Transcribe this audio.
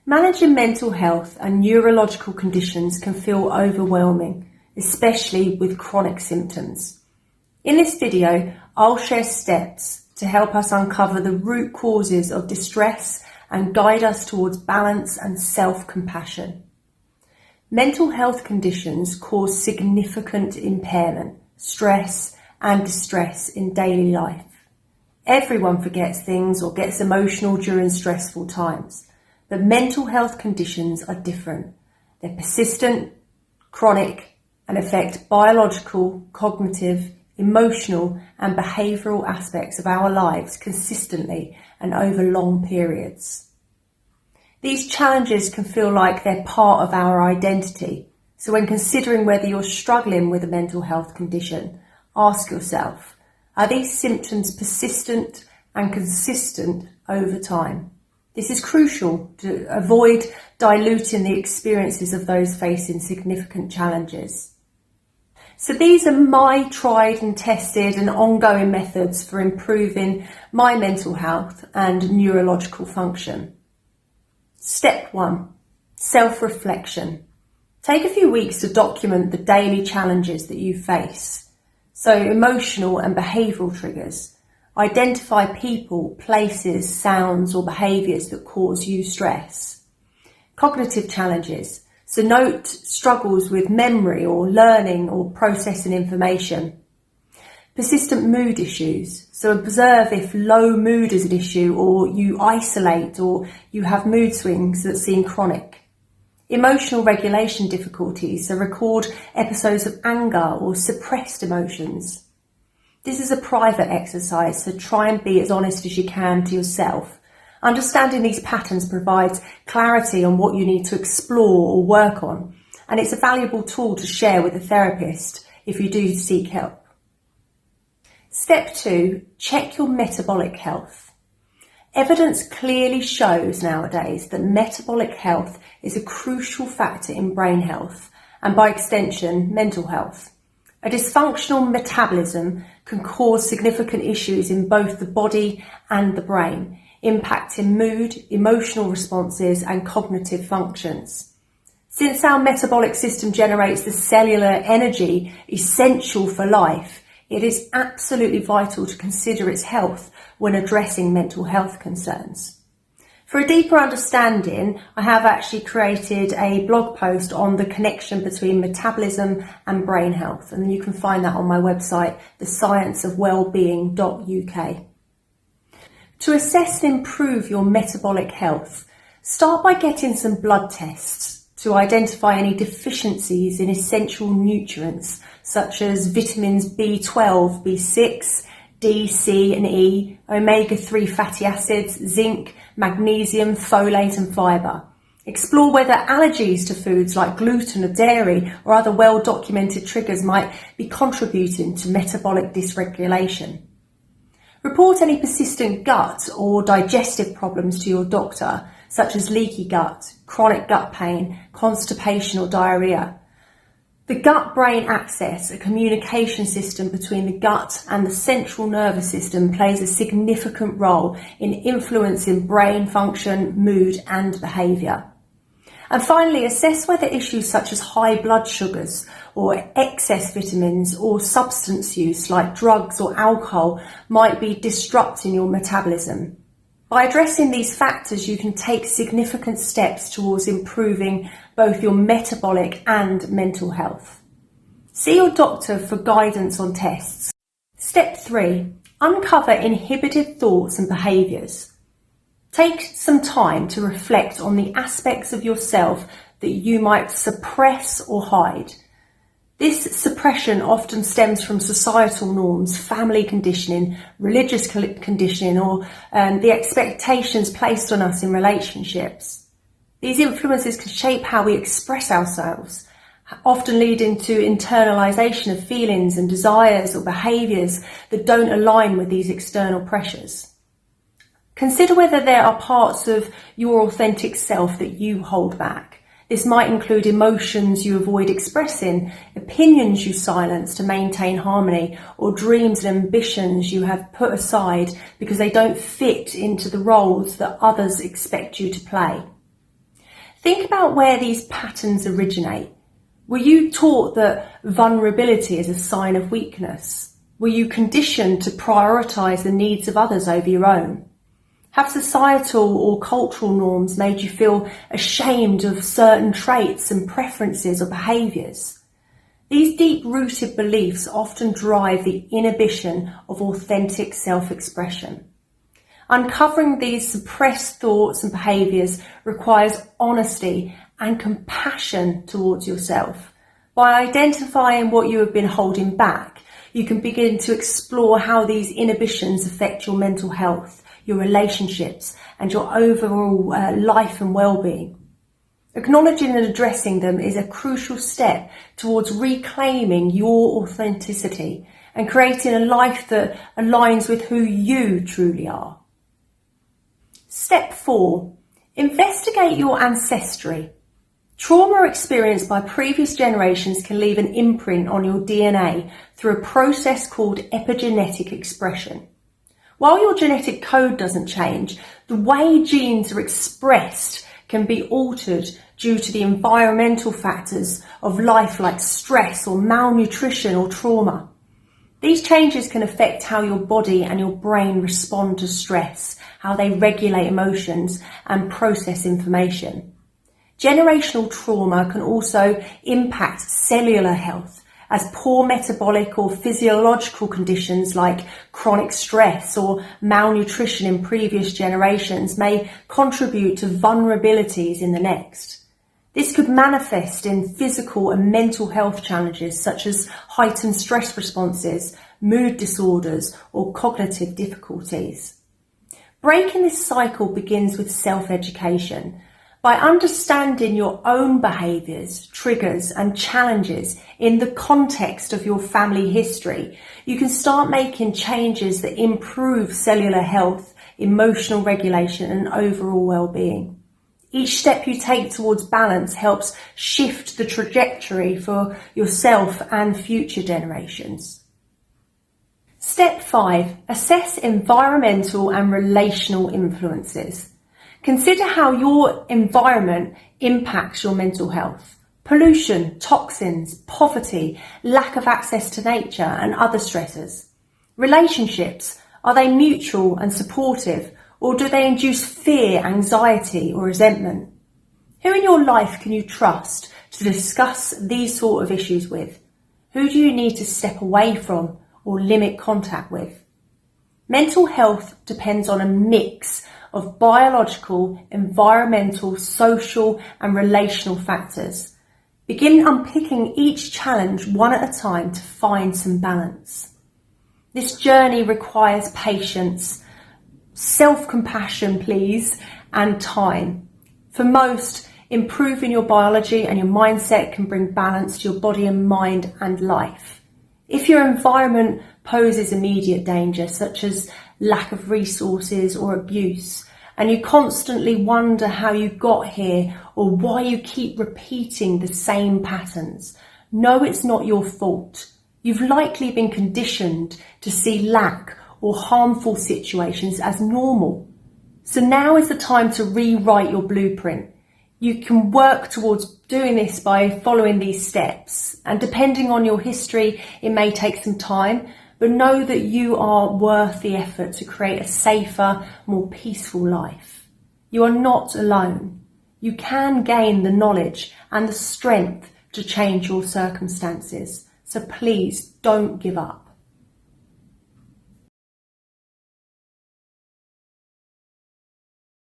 Managing mental health and neurological conditions can feel overwhelming, especially with chronic symptoms. In this video, I'll share steps to help us uncover the root causes of distress and guide us towards balance and self-compassion. Mental health conditions cause significant impairment, stress and distress in daily life. Everyone forgets things or gets emotional during stressful times, but mental health conditions are different. They're persistent, chronic, and affect biological, cognitive, emotional, and behavioural aspects of our lives consistently and over long periods. These challenges can feel like they're part of our identity. So when considering whether you're struggling with a mental health condition, ask yourself, are these symptoms persistent and consistent over time? This is crucial to avoid diluting the experiences of those facing significant challenges. So these are my tried and tested and ongoing methods for improving my mental health and neurological function. Step 1. Self-reflection. Take a few weeks to document the daily challenges that you face. So emotional and behavioural triggers. Identify people, places, sounds or behaviours that cause you stress. Cognitive challenges. So note struggles with memory or learning or processing information. Persistent mood issues. So observe if low mood is an issue or you isolate or you have mood swings that seem chronic. Emotional regulation difficulties. So record episodes of anger or suppressed emotions. This is a private exercise, so try and be as honest as you can to yourself. Understanding these patterns provides clarity on what you need to explore or work on, and it's a valuable tool to share with a therapist if you do seek help. Step 2, check your metabolic health. Evidence clearly shows nowadays that metabolic health is a crucial factor in brain health, and by extension, mental health. A dysfunctional metabolism can cause significant issues in both the body and the brain, impacting mood, emotional responses and cognitive functions. Since our metabolic system generates the cellular energy essential for life, it is absolutely vital to consider its health when addressing mental health concerns. For a deeper understanding, I have actually created a blog post on the connection between metabolism and brain health, and you can find that on my website, thescienceofwellbeing.uk. To assess and improve your metabolic health, start by getting some blood tests to identify any deficiencies in essential nutrients such as vitamins B12, B6, D, C and E, omega-3 fatty acids, zinc, magnesium, folate and fibre. Explore whether allergies to foods like gluten or dairy or other well-documented triggers might be contributing to metabolic dysregulation. Report any persistent gut or digestive problems to your doctor, such as leaky gut, chronic gut pain, constipation or diarrhoea. The gut-brain axis, a communication system between the gut and the central nervous system, plays a significant role in influencing brain function, mood and behaviour. And finally, assess whether issues such as high blood sugars or excess vitamins or substance use like drugs or alcohol might be disrupting your metabolism. By addressing these factors, you can take significant steps towards improving both your metabolic and mental health. See your doctor for guidance on tests. Step 3. Uncover inhibited thoughts and behaviours. Take some time to reflect on the aspects of yourself that you might suppress or hide. This suppression often stems from societal norms, family conditioning, religious conditioning, or the expectations placed on us in relationships. These influences can shape how we express ourselves, often leading to internalisation of feelings and desires or behaviours that don't align with these external pressures. Consider whether there are parts of your authentic self that you hold back. This might include emotions you avoid expressing, opinions you silence to maintain harmony, or dreams and ambitions you have put aside because they don't fit into the roles that others expect you to play. Think about where these patterns originate. Were you taught that vulnerability is a sign of weakness? Were you conditioned to prioritise the needs of others over your own? Have societal or cultural norms made you feel ashamed of certain traits and preferences or behaviours? These deep-rooted beliefs often drive the inhibition of authentic self-expression. Uncovering these suppressed thoughts and behaviours requires honesty and compassion towards yourself. By identifying what you have been holding back, you can begin to explore how these inhibitions affect your mental health, your relationships, and your overall life and well-being. Acknowledging and addressing them is a crucial step towards reclaiming your authenticity and creating a life that aligns with who you truly are. Step 4. Investigate your ancestry. Trauma experienced by previous generations can leave an imprint on your DNA through a process called epigenetic expression. While your genetic code doesn't change, the way genes are expressed can be altered due to the environmental factors of life like stress or malnutrition or trauma. These changes can affect how your body and your brain respond to stress, how they regulate emotions and process information. Generational trauma can also impact cellular health, as poor metabolic or physiological conditions like chronic stress or malnutrition in previous generations may contribute to vulnerabilities in the next. This could manifest in physical and mental health challenges such as heightened stress responses, mood disorders, or cognitive difficulties. Breaking this cycle begins with self-education. By understanding your own behaviours, triggers and challenges in the context of your family history, you can start making changes that improve cellular health, emotional regulation and overall well-being. Each step you take towards balance helps shift the trajectory for yourself and future generations. Step 5. Assess environmental and relational influences. Consider how your environment impacts your mental health. Pollution, toxins, poverty, lack of access to nature and other stressors. Relationships, are they mutual and supportive, or do they induce fear, anxiety or resentment? Who in your life can you trust to discuss these sort of issues with? Who do you need to step away from or limit contact with? Mental health depends on a mix of biological, environmental, social and relational factors. Begin unpicking each challenge one at a time to find some balance. This journey requires patience, self-compassion, please, and time. For most, improving your biology and your mindset can bring balance to your body and mind and life. If your environment poses immediate danger, such as lack of resources or abuse, and you constantly wonder how you got here or why you keep repeating the same patterns, know it's not your fault. You've likely been conditioned to see lack or harmful situations as normal. So now is the time to rewrite your blueprint. You can work towards doing this by following these steps, and depending on your history, it may take some time, but know that you are worth the effort to create a safer, more peaceful life. You are not alone. You can gain the knowledge and the strength to change your circumstances. So please don't give up.